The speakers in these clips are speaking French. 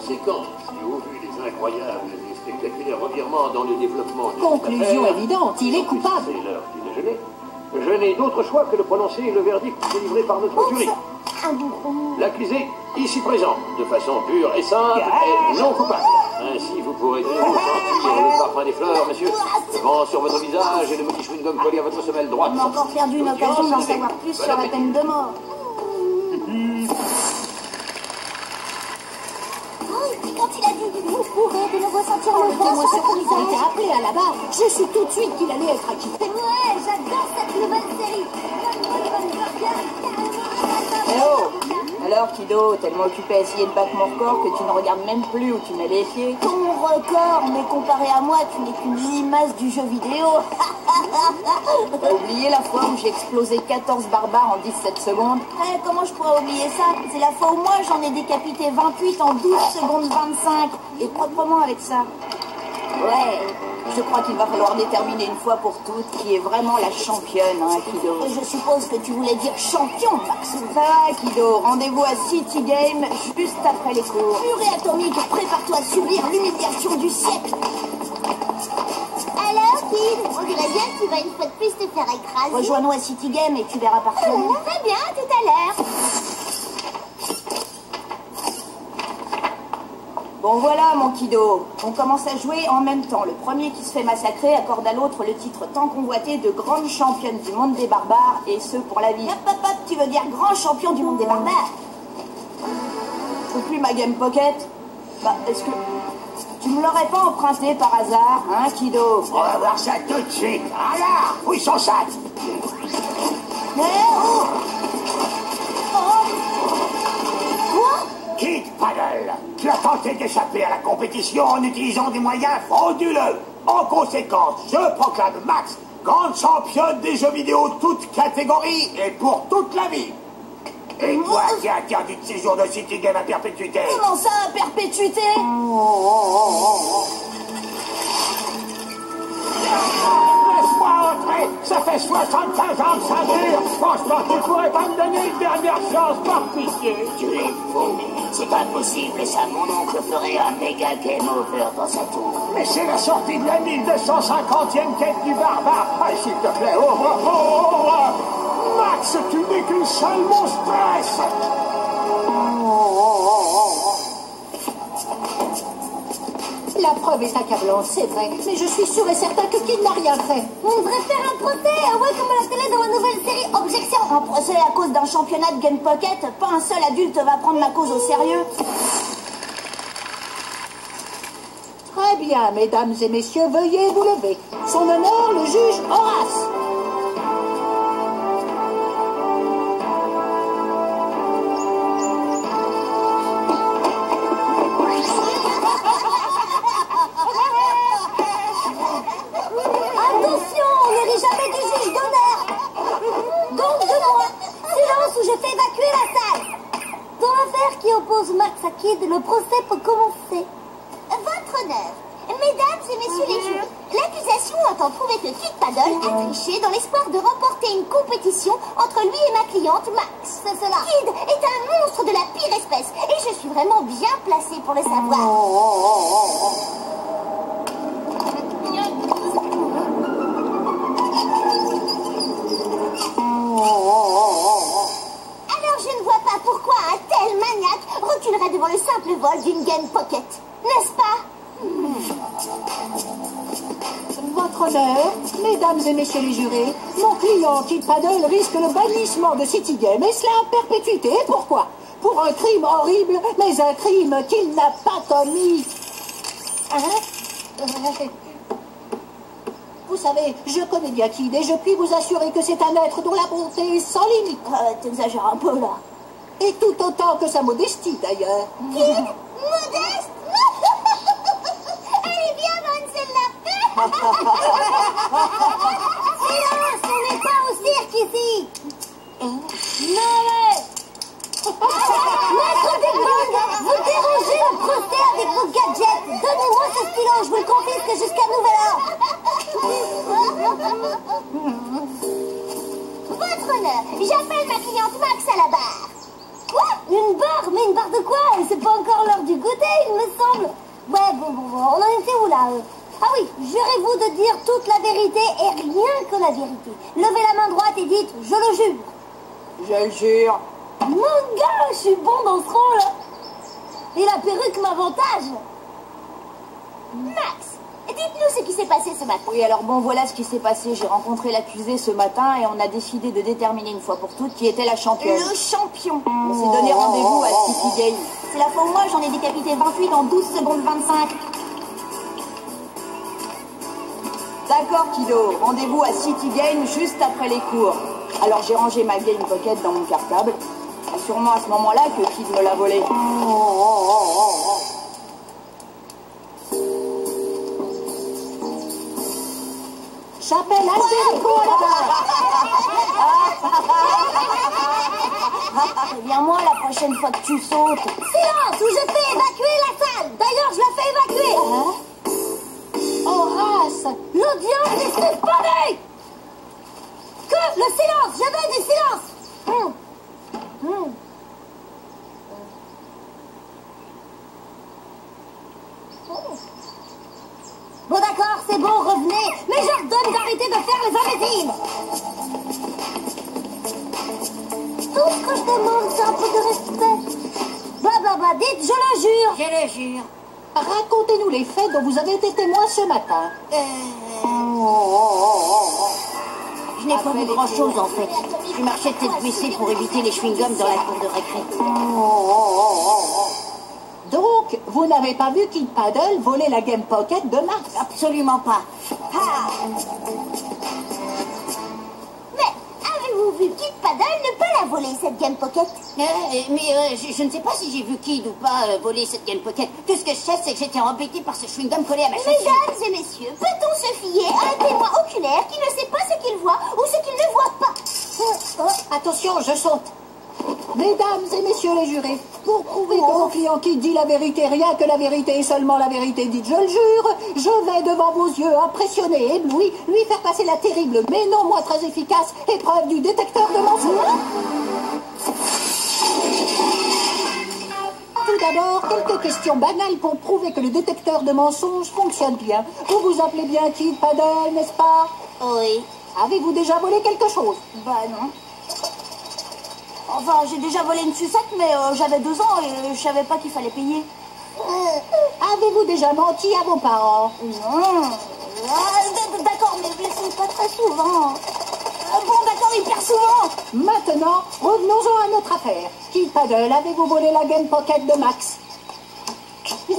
conséquence, et au vu des incroyables et spectaculaires revirements dans le développement de conclusion cette affaire, évidente, il est coupable. C'est l'heure du déjeuner. Je n'ai d'autre choix que de prononcer le verdict délivré par notre jury. L'accusé, ici présent, de façon pure et simple, est non coupable. Ainsi, vous pourrez de nouveau sentir le parfum des fleurs, monsieur, le vent sur votre visage et le petit chewing-gum collé à votre semelle droite. On a encore perdu une occasion d'en savoir plus sur la peine de mort. Quand il a dit vous pourrez de nouveau sentir le vent Moi, sur ce votre qui a été visage. appelé à la barre, je suis tout de suite qu'il allait être acquitté. Ouais, j'adore cette nouvelle série. Eh oh! Alors, Kido, tellement occupé à essayer de battre mon record que tu ne regardes même plus où tu mets les pieds. Ton record, mais comparé à moi, tu n'es qu'une limace du jeu vidéo. T'as oublié la fois où j'ai explosé 14 barbares en 17 secondes? Comment je pourrais oublier ça? C'est la fois où moi j'en ai décapité 28 en 12 secondes 25. Et proprement avec ça. Ouais, je crois qu'il va falloir déterminer une fois pour toutes qui est vraiment la championne, hein, Kido. Je suppose que tu voulais dire champion, Max. Ça va, Kido, rendez-vous à City Game juste après les cours. Purée atomique, prépare-toi à subir l'humiliation du siècle. Alors, Kid, on dirait bien que tu vas une fois de plus te faire écraser. Rejoins-nous à City Game et tu verras par toi-même. Très bien, à tout à l'heure. Bon voilà, mon Kido, on commence à jouer en même temps. Le premier qui se fait massacrer accorde à l'autre le titre tant convoité de grande championne du monde des barbares, et ce pour la vie. Hop, hop, hop, tu veux dire grand champion du monde des barbares? Ou plus ma Game Pocket? Bah, est-ce que tu me l'aurais pas emprunté par hasard, hein, Kido? On va voir ça tout de suite. Ah là, où ils sont sacs? Mais oh! Kid Paddle, tu as tenté d'échapper à la compétition en utilisant des moyens frauduleux. En conséquence, je proclame Max grande championne des jeux vidéo toutes catégories et pour toute la vie. Et toi qui as interdit de séjour de City Game à perpétuité. Comment ça, à perpétuité? Laisse-moi entrer, ça fait 75 ans que ça dure. Franchement, tu pourrais pas me donner une dernière chance par pitié. Tu es fou, c'est pas possible, ça. Mon oncle ferait un méga game over dans sa tour. Mais c'est la sortie de la 1250e quête du barbare. Ah, s'il te plaît, ouvre. Max, tu n'es qu'une seule monstresse. La preuve est accablante, c'est vrai, mais je suis sûr et certain que Kid n'a rien fait. On devrait faire un procès, ouais, comme à la télé dans la nouvelle série. Objection. Un procès à cause d'un championnat de Game Pocket. Pas un seul adulte va prendre ma cause au sérieux. Très bien, mesdames et messieurs, veuillez vous lever. Son honneur, le juge Horace. Attention, on ne rit jamais du juge d'honneur. Donc de moi, silence ou je fais évacuer la salle. Dans l'affaire qui oppose Max à Kid, le procès peut commencer. Votre honneur, mesdames et messieurs les jurys, l'accusation entend prouver que Kid Paddle a triché dans l'espoir de remporter une compétition entre lui et ma cliente Max. C'est cela. Kid est un monstre de la pire espèce et je suis vraiment bien placée pour le savoir. Alors je ne vois pas pourquoi un tel maniaque reculerait devant le simple vol d'une Game Pocket, n'est-ce pas? Votre honneur, mesdames et messieurs les jurés, mon client Kid Paddle risque le bannissement de City Game, et cela à perpétuité. Pourquoi? Pour un crime horrible, mais un crime qu'il n'a pas commis. Hein? Vous savez, je connais bien Kid et je puis vous assurer que c'est un être dont la bonté est sans limite. T'exagères un peu là. Et tout autant que sa modestie d'ailleurs. Kid? Modeste? Elle est bien bonne celle-là. Silence, on n'est pas au cirque ici. Non mais... Maître Big Bang, vous dérangez le procès avec vos gadgets. Donnez-moi ce stylo, je vous le confisque jusqu'à nouvel ordre. Votre honneur, j'appelle ma cliente Max à la barre. Quoi? Une barre? Mais une barre de quoi? C'est pas encore l'heure du goûter, il me semble. Ouais, bon, on en était où là Ah oui, jurez-vous de dire toute la vérité et rien que la vérité. Levez la main droite et dites « Je le jure ». Je le jure. Mon gars, je suis bon dans ce rôle. Et la perruque m'avantage. Max, dites-nous ce qui s'est passé ce matin. Oui, alors bon, voilà ce qui s'est passé. J'ai rencontré l'accusé ce matin et on a décidé de déterminer une fois pour toutes qui était la championne. Le champion. On s'est donné rendez-vous à City Game. C'est la fois où moi j'en ai décapité 28 en 12 secondes 25. D'accord, Kido. Rendez-vous à City Game juste après les cours. Alors j'ai rangé ma Game Pocket dans mon cartable. C'est sûrement à ce moment-là que Kid me l'a volé. J'appelle Alberico à la barre. Préviens-moi la prochaine fois que tu sautes. Silence ou je fais évacuer la salle. D'ailleurs, je la fais évacuer. Horace, L'audience est suspendue. Que le silence. Je veux du silence. Bon d'accord, c'est bon, revenez. Mais je redonne d'arrêter de faire les imbéciles. Tout ce que je demande, c'est un peu de respect. Blablabla, dites, je le jure. Je le jure. racontez-nous les faits dont vous avez été témoin ce matin. Je n'ai pas vu grand-chose, en fait. Je marchais tête baissée pour éviter les chewing-gums dans la cour de récré. Donc, vous n'avez pas vu Kid Paddle voler la Game Pocket de Max? Absolument pas. Ah. Mais avez-vous vu Kid Paddle ne pas la voler, cette Game Pocket? Je ne sais pas si j'ai vu Kid ou pas voler cette Game Pocket. Tout ce que je sais, c'est que j'étais embêté par ce chewing-gum collé à ma chaussure. Mesdames et messieurs, peut-on se fier à un témoin oculaire qui ne sait pas ce qu'il voit ou ce qu'il ne voit pas? Attention, je saute. Mesdames et messieurs les jurés, pour prouver que mon client Kid dit la vérité, rien que la vérité et seulement la vérité dite, je le jure, je vais devant vos yeux, impressionné et ébloui, lui faire passer la terrible, mais non moins très efficace, épreuve du détecteur de mensonges. Tout d'abord, quelques questions banales pour prouver que le détecteur de mensonges fonctionne bien. Vous vous appelez bien Kid Paddle, n'est-ce pas? Oui. Avez-vous déjà volé quelque chose? Bah non. Enfin, j'ai déjà volé une sucette, mais j'avais 2 ans et je savais pas qu'il fallait payer. Avez-vous déjà menti à vos parents? Non. D'accord, mais c'est pas très souvent. Bon, d'accord, hyper souvent. Maintenant, revenons-en à notre affaire. Kid Paddle, avez-vous volé la Game Pocket de Max? Mais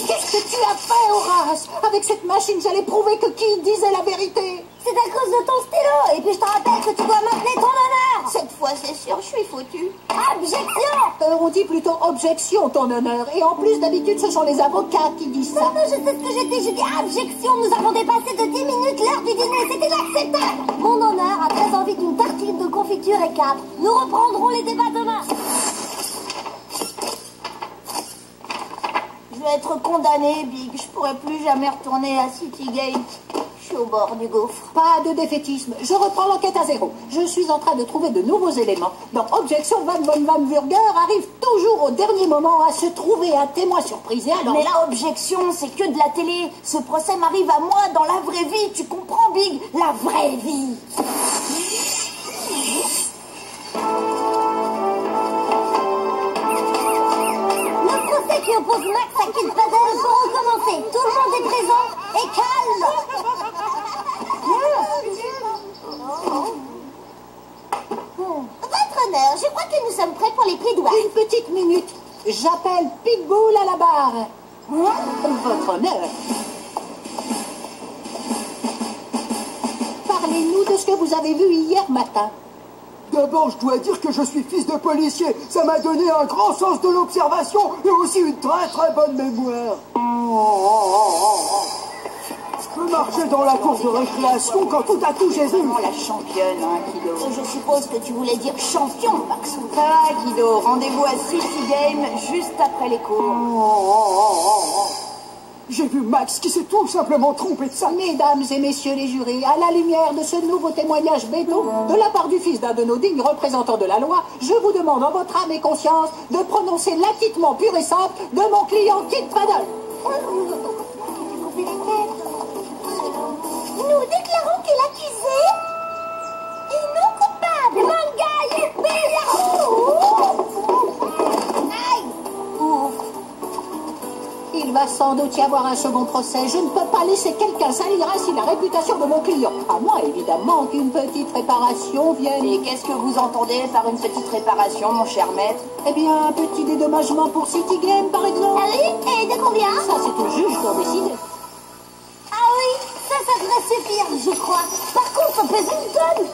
qu'est-ce que tu as fait, Horace? Avec cette machine, j'allais prouver que Kid disait la vérité. C'est à cause de ton stylo. Et puis je te rappelle que tu dois maintenir ton honneur. Cette fois, c'est sûr, je suis foutu. Objection. On dit plutôt objection, ton honneur. Et en plus, d'habitude, ce sont les avocats qui disent ça. Non, je sais ce que j'ai dit. J'ai dit objection. Nous avons dépassé de 10 minutes l'heure du dîner. C'est inacceptable. Mon honneur a très envie d'une tartine de confiture et cap. Nous reprendrons les débats demain. Je vais être condamné, Big. Je pourrai plus jamais retourner à City Game. Je suis au bord du gouffre. Pas de défaitisme. Je reprends l'enquête à zéro. Je suis en train de trouver de nouveaux éléments. Dans Objection, Van Wurger arrive toujours au dernier moment à se trouver un témoin surprise. Et alors... Mais la objection, c'est que de la télé. Ce procès m'arrive à moi dans la vraie vie. Tu comprends, Big? La vraie vie. Qui oppose Max à Kid Paddle pour recommencer. Tout le monde est présent et calme. Votre honneur, je crois que nous sommes prêts pour les plaidoiries. Une petite minute. J'appelle Pitbull à la barre. Votre honneur. Parlez-nous de ce que vous avez vu hier matin. D'abord, je dois dire que je suis fils de policier. Ça m'a donné un grand sens de l'observation et aussi une très très bonne mémoire. Je marchais dans la cour de récréation quand tout à coup j'ai vu... La championne, hein, Kido. Je suppose que tu voulais dire champion, Max. Ça va, Kido. Rendez-vous à City Game juste après les cours. J'ai vu Max qui s'est tout simplement trompé de ça. Mesdames et messieurs les jurés, à la lumière de ce nouveau témoignage béton, de la part du fils d'un de nos dignes représentants de la loi, je vous demande en votre âme et conscience de prononcer l'acquittement pur et simple de mon client Kid Paddle. Nous déclarons que l'accusé est non coupable. Manga, youpi, aïe. Ouf. Il va sans doute y avoir un second procès. Je ne peux pas laisser quelqu'un salir ainsi la réputation de mon client. À moins, évidemment, qu'une petite réparation vienne. Et qu'est-ce que vous entendez par une petite réparation, mon cher maître? Eh bien, un petit dédommagement pour City Game, par exemple. Ah oui? Et de combien? Ça, c'est au juge pour décider. Ah oui, ça devrait suffire, je crois. Par contre, on pèse une tonne.